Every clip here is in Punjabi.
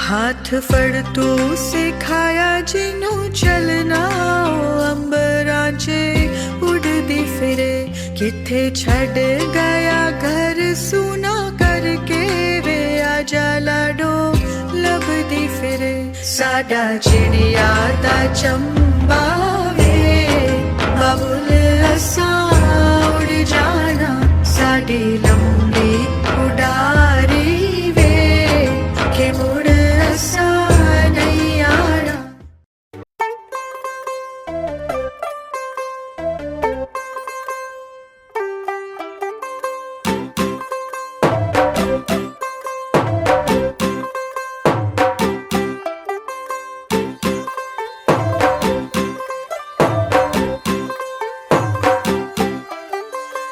हाथ फड़ तू सिखाया जिनू चलना, अंबरां च उड़दी फिरे किथे छड़ गया घर सूना करके वे आजा लाडो लभदी फिरे। साडा चिड़िया दा चंबा वे बाबुल असां उड़ जाना, साडी लंबी उडारी वे के मुड़ असां नहीं आना।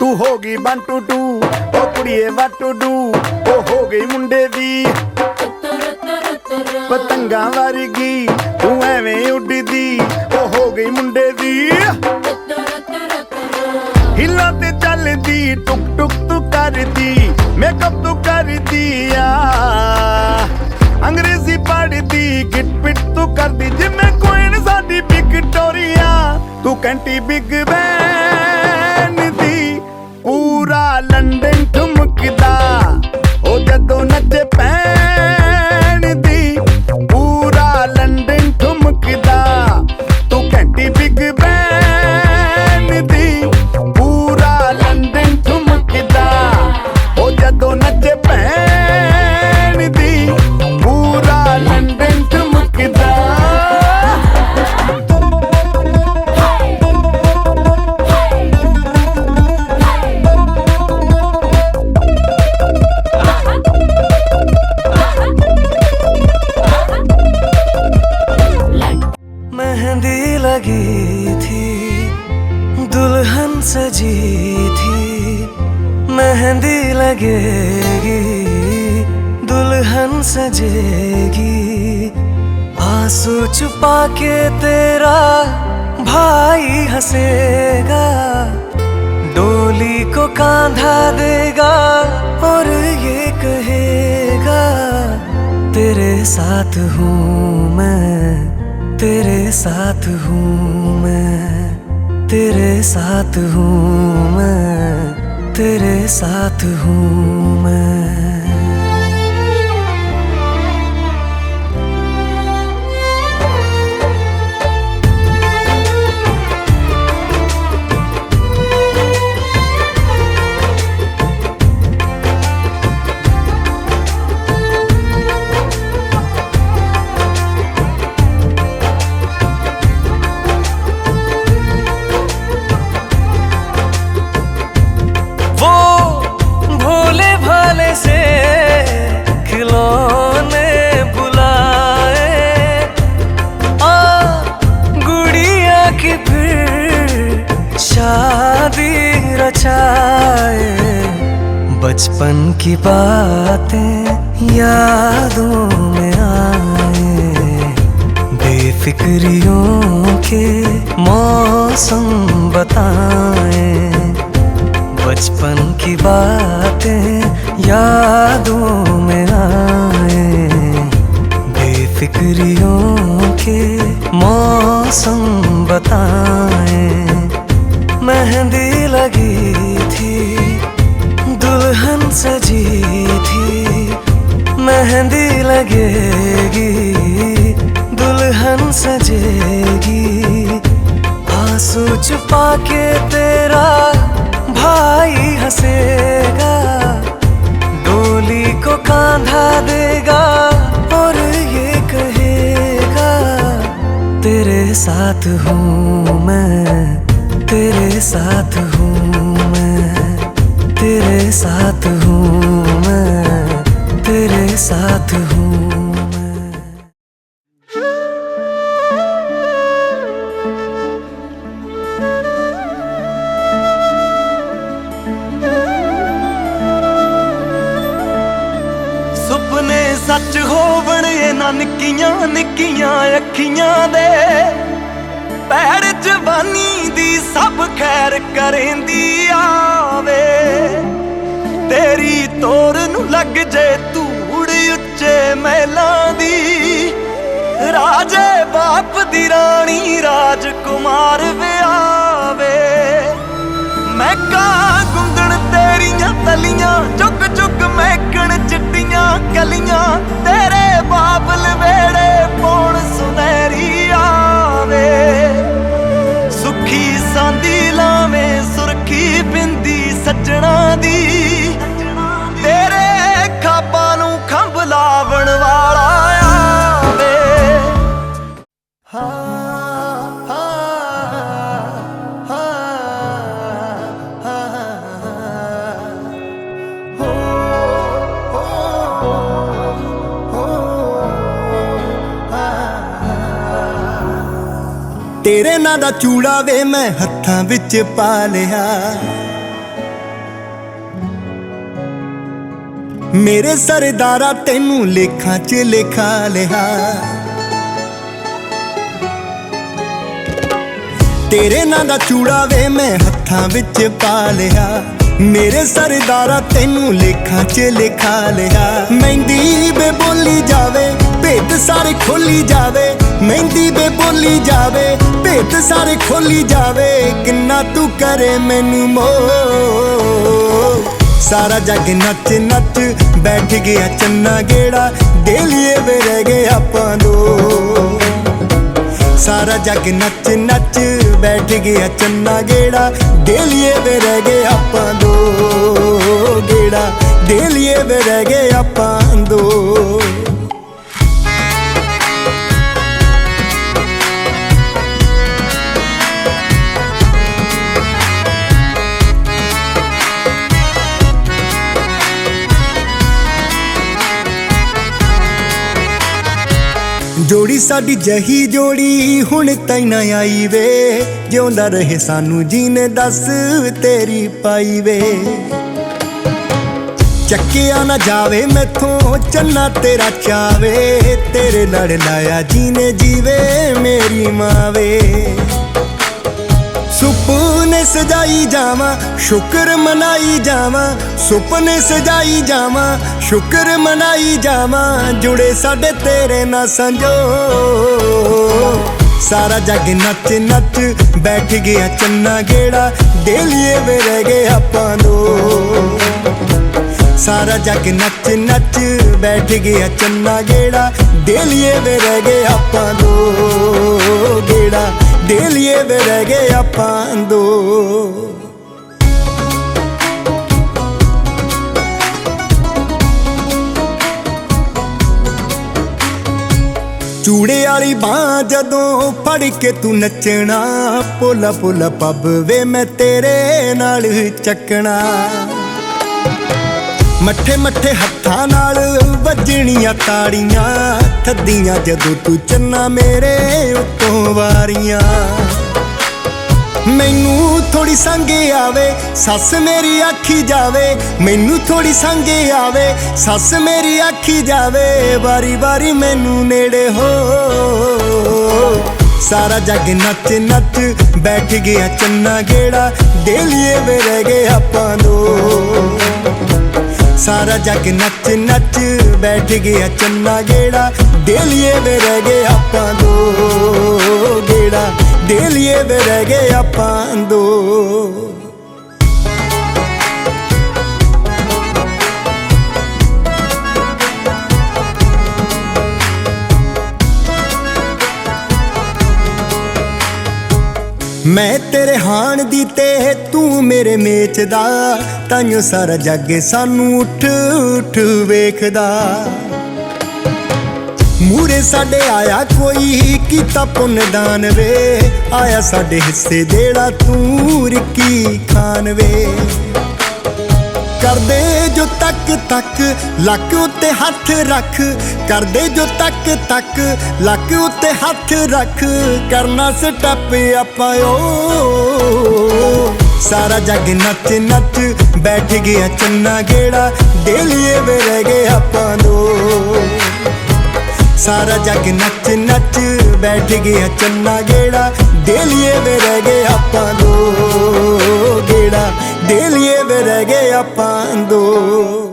तू होगी 1 2 2 ओ कुड़िए what to do, ओ हो गई मुंडे दी पतंगा वर्गी तू एवें उड़दी, ओ हो गई मुंडे दी हिला ते चलदी टुक टुक तू करदी, मेकअप तू करदी आ अंग्रेजी पढ़दी, गिट पिट तू करदी जिमें क्वीन साडी विक्टोरिया। तू कैंटी बिग बैन दी पूरा लंडन ठुमकदा, ओ जदों नचे पैन दी पूरा लंडन ठुमकदा। तू कैंटी बिग बैन दी पूरा लंडन ठुमकदा, ओ जदों नचे पैन दी पूरा लंडन ठुमकदा। मेहंदी लगी थी दुल्हन सजी थी, मेहंदी लगेगी दुल्हन सजेगी। आंसू छुपा के तेरा भाई हंसेगा, डोली को कांधा देगा और ये कहेगा तेरे साथ हूँ मैं, तेरे साथ हूँ मैं, तेरे साथ हूँ मैं, तेरे साथ हूँ मैं। से खिलौने बुलाए गुड़िया की फिर शादी रचाए। बचपन की बातें यादों में आए, बेफिक्रियों के मौसम बताए। बचपन की बातें यादों में आए, बेफिक्रियों के मौसम बताए। मेहंदी लगी थी दुल्हन सजी थी, मेहंदी लगेगी दुल्हन सजेगी। आंसू छुपा के तेरा भाई हंसेगा, डोली को कांधा देगा और ये कहेगा तेरे साथ हूँ मैं, तेरे साथ हूँ मैं, तेरे साथ हूँ मैं, तेरे साथ हूँ मैं। सुपने सच होवण इन्हां निक्कियां निक्कियां अखियां दे, पैर जवानी दी सब खैर करेंदी आवे। तेरी तोर नू लग जे धूड़ उच्चे महलां दी, ਦੀ ਰਾਣੀ ਰਾਜਕੁਮਾਰ ਵਿਆਵੇ। ਮੈਂ ਕਾ ਗੁੰਦਣ ਤੇਰੀਆਂ ਤਲੀਆਂ, ਚੁੱਕ ਚੁੱਕ ਮਹਿਕਣ ਚਿੱਟੀਆਂ ਕਲੀਆਂ, ਤੇਰੇ ਬਾਬਲ ਵੇੜੇ ਪੌਣ ਸੁਨਹਿਰੀ ਆਵੇ। ਸੁੱਖੀ ਸਾਂਦੀ ਲਾਵੇਂ ਸੁਰਖੀ ਬਿੰਦੀ ਸੱਜਣਾ ਦੀ, ਤੇਰੇ ਖਾਬਾਂ ਨੂੰ ਖੰਭ ਲਾਵਣ ਵਾਲਾ ਆਵੇ। ਤੇਰੇ ਨਾਂ ਦਾ ਚੂੜਾ ਵੇ ਮੈਂ ਹੱਥਾਂ ਵਿੱਚ ਪਾ ਲਿਆ, ਮੇਰੇ ਸਰਦਾਰਾ ਤੈਨੂੰ ਲੇਖਾਂ 'ਚ ਲਿਖਾ ਲਿਆ। ਤੇਰੇ ਨਾਂ ਦਾ ਚੂੜਾ ਵੇ ਮੈਂ ਹੱਥਾਂ ਵਿੱਚ ਪਾ ਲਿਆ, ਮੇਰੇ ਸਰਦਾਰਾ ਤੈਨੂੰ ਲੇਖਾਂ 'ਚ ਲਿਖਾ ਲਿਆ। ਮਹਿੰਦੀ ਵੇ ਬੋਲੀ ਜਾਵੇ ਭੇਤ ਸਾਰੇ ਖੋਲੀ ਜਾਵੇ, ਮਹਿੰਦੀ ਵੇ ਬੋਲੀ ਜਾਵੇ ਭੇਤ ਸਾਰੇ ਖੋਲੀ ਜਾਵੇ। ਕਿੰਨਾ ਤੂੰ ਕਰੇ ਮੈਨੂੰ ਮੋਹ, ਸਾਰਾ ਜੱਗ ਨੱਚ ਨੱਚ ਬੈਠ ਗਿਆ ਚੰਨਾ ਗੇੜਾ, ਦੇ ਲਈਏ ਵੇ ਰਹਿ ਗਏ ਆਪਾਂ ਦੋ। ਸਾਰਾ ਜੱਗ ਨੱਚ ਨੱਚ ਬੈਠ ਗਿਆ ਚੰਨਾ ਗੇੜਾ, ਦੇ ਲਈਏ ਵੇ ਰਹਿ ਗਏ ਆਪਾਂ ਦੋ। ਗੇੜਾ ਦੇ ਲਈਏ ਵੇ ਰਹਿ ਗਏ ਆਪਾਂ ਦੋ। ਜੋੜੀ ਸਾਡੀ ਜਹੀ ਜੋੜੀ ਹੁਣ ਤਾਈ ਨਾ ਆਈ ਵੇ, ਜਿਉਂਦਾ ਰਹੇ ਸਾਨੂੰ ਜੀਨੇ ਦੱਸ ਤੇਰੀ ਪਾਈ ਵੇ। ਚੱਕਿਆ ਨਾ ਜਾਵੇ ਮੈਥੋਂ ਚੰਨਾ ਤੇਰਾ ਚਾਵੇ, ਤੇਰੇ ਲੜ ਲਾਇਆ ਜੀਨੇ ਜੀਵੇ ਮੇਰੀ ਮਾਂ ਵੇ। ਸੁਪਨੇ ਸਜਾਈ ਜਾਵਾਂ ਸ਼ੁਕਰ ਮਨਾਈ ਜਾਵਾਂ, ਸੁਪਨੇ ਸਜਾਈ ਜਾਵਾਂ ਸ਼ੁਕਰ ਮਨਾਈ ਜਾਵਾਂ, ਜੁੜੇ ਸਾਡੇ ਤੇਰੇ ਨਾਲ ਸੰਜੋ। ਸਾਰਾ ਜੱਗ ਨੱਚ ਨੱਚ ਬੈਠ ਗਿਆ ਚੰਨਾ ਗੇੜਾ, ਦੇ ਲਈਏ ਵੇ ਰਹਿ ਗਏ ਆਪਾਂ ਦੋ। ਸਾਰਾ ਜੱਗ ਨੱਚ ਨੱਚ ਬੈਠ ਗਿਆ ਚੰਨਾ ਗੇੜਾ, ਦੇ ਲਈਏ ਵੇ ਰਹਿ ਗਏ ਆਪਾਂ ਦੋ। ਗੇੜਾ ਦੇ ਲਈਏ ਵੇ ਰਹਿ ਗਏ ਆਪਾਂ ਦੋ। ਚੂੜੇ ਵਾਲੀ ਬਾਂਹ ਜਦੋਂ ਫੜ ਕੇ ਤੂੰ ਨੱਚਣਾ, ਪੋਲਾ ਪੋਲਾ ਪੱਬ ਵੇ ਮੈਂ ਤੇਰੇ ਨਾਲ ਚੱਕਣਾ। ਮੱਠੇ ਮੱਠੇ ਹੱਥਾਂ ਨਾਲ ਵੱਜਣੀਆਂ ਤਾੜੀਆਂ, ਥੱਦੀਆਂ ਜਦੋਂ ਤੂੰ ਚੰਨਾ ਮੇਰੇ ਉੱਤੋਂ ਵਾਰੀਆਂ। ਮੈਨੂੰ ਥੋੜੀ ਸੰਗੇ ਆਵੇ ਸੱਸ ਮੇਰੀ ਆਖੀ ਜਾਵੇ, ਮੈਨੂੰ ਥੋੜੀ ਸੰਗੇ ਆਵੇ ਸੱਸ ਮੇਰੀ ਆਖੀ ਜਾਵੇ। ਵਾਰੀ ਵਾਰੀ ਮੈਨੂੰ ਨੇੜੇ ਹੋ, ਸਾਰਾ ਜੱਗ ਨੱਚ ਨੱਚ ਬੈਠ ਗਿਆ ਚੰਨਾ ਗੇੜਾ, ਦੇ ਲਈਏ ਵੇ ਰਹਿ ਗਏ ਆਪਾਂ ਦੋ। ਸਾਰਾ ਜੱਗ ਨੱਚ ਨੱਚ ਬੈਠ ਗਿਆ ਚੰਨਾ ਗੇੜਾ, ਦੇ ਲਈਏ ਵੇ ਰਹਿ ਗਏ ਆਪਾਂ ਦੋ। ਗੇੜਾ ਦੇ ਲਈਏ ਵੇ ਰਹਿ ਗਏ ਆਪਾਂ ਦੋ। ਮੈਂ ਤੇਰੇ ਹਾਣ ਦੀ ਤੇ ਤੂੰ ਮੇਰੇ ਮੇਚ ਦਾ, ਤਾਈਓ ਸਾਰਾ ਜੱਗ ਸਾਨੂੰ ਉੱਠ ਉੱਠ ਵੇਖਦਾ। ਮੂਰੇ ਸਾਡੇ ਆਇਆ ਕੋਈ ਕੀਤਾ ਪੁੰਨ ਦਾਨ ਵੇ, ਆਇਆ ਸਾਡੇ ਹਿੱਸੇ ਜਿਹੜਾ ਤੂੰ ਰਿੱਕੀ ਖਾਨ ਵੇ। ਕਰਦੇ ਜੋ ਤੱਕ ਤੱਕ ਲੱਕ ਉੱਤੇ ਹੱਥ ਰੱਖ, ਕਰਦੇ ਜੋ ਤੱਕ ਤੱਕ ਲੱਕ ਉੱਤੇ ਹੱਥ ਰੱਖ, ਕਰਨਾ ਸਟੱਪ ਆਪਾਂ ਓ। ਸਾਰਾ ਜੱਗ ਨੱਚ ਨੱਚ ਬੈਠ ਗਿਆ ਚੰਨਾ ਗੇੜਾ, ਦੇ ਲਈਏ ਵੇ ਰਹਿ ਗਏ ਆਪਾਂ ਦੋ। ਸਾਰਾ ਜੱਗ ਨੱਚ ਨੱਚ ਬੈਠ ਗਿਆ ਚੰਨਾ ਗੇੜਾ, ਦੇ ਲਈਏ ਵੇ ਰਹਿ ਗਏ ਆਪਾਂ ਦੋ। ਗੇੜਾ ਦੇ ਲਈਏ ਵੇ ਰਹਿ ਗਏ ਆਪਾਂ ਦੋ।